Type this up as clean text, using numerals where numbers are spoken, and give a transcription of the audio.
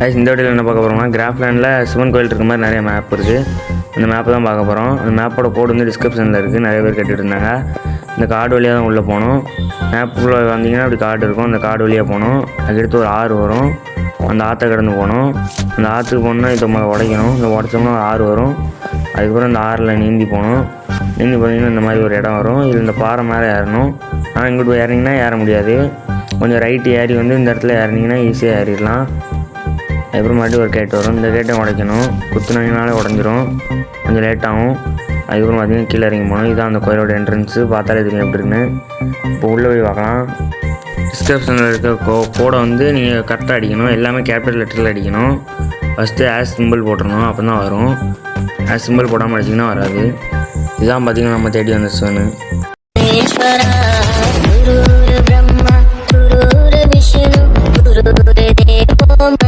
இந்த வீடியோவில் என்ன பார்க்க போகிறோம்னா கிராஃப்லேண்டில் சிவன் கோயில் இருக்க மாதிரி நிறைய மேப் இருக்குது. அந்த மேப்பை தான் பார்க்க போகிறோம். அந்த மேப்போட கோடு வந்து டிஸ்கிரிப்ஷனில் இருக்குது. நிறைய பேர் கேட்டுட்டு இருந்தாங்க. இந்த கார்டு வழியாக தான் உள்ளே போகணும். மேப்புக்குள்ளே வந்தீங்கன்னா அப்படி கார்டு இருக்கும். அந்த கார்டு வழியாக போகணும். அதுக்கடுத்து ஒரு ஆறு வரும். அந்த ஆற்றை கடந்து போகணும். அந்த ஆற்றுக்கு போகணுன்னா இதை முதல்ல உடைக்கணும். இந்த உடச்சோம்னா ஒரு ஆறு வரும். அதுக்கப்புறம் இந்த ஆறில் நீந்தி போகணும். நீந்தி போனீங்கன்னா இந்த மாதிரி ஒரு இடம் வரும். இது இந்த பாறை மேலே ஏறணும். ஆனால் இங்கிட்டு போய் ஏறினீங்கன்னா ஏற முடியாது. கொஞ்சம் ரைட்டு ஏறி வந்து இந்த இடத்துல ஏறினீங்கன்னா ஈஸியாக ஏறிடலாம். அதுக்கப்புறம் மறுபடியும் ஒரு கேட் வரும். இந்த கேட்டை உடைக்கணும். குத்துனாலே உடஞ்சிரும். கொஞ்சம் லேட்டாகும். அதுக்கப்புறம் பார்த்தீங்கன்னா கீழே இறங்கி போகணும். இதுதான் அந்த கோயிலோட என்ட்ரன்ஸு. பார்த்தாலே தெரியும் எப்படி இருக்குன்னு. இப்போ உள்ளே போய் பார்க்கலாம். டிஸ்கிரிப்ஷனில் இருக்க கோடை வந்து நீங்கள் கரெக்டாக அடிக்கணும். எல்லாமே கேபிட்டல் லெட்டரில் அடிக்கணும். ஃபஸ்ட்டு ஆஸ் சிம்பிள் போட்டுடணும். அப்போ தான் வரும். ஆஸ் சிம்பிள் போடாமல் அடிச்சிங்கன்னா வராது. இதுதான் பார்த்தீங்கன்னா நம்ம தேடி வந்த சிவனு.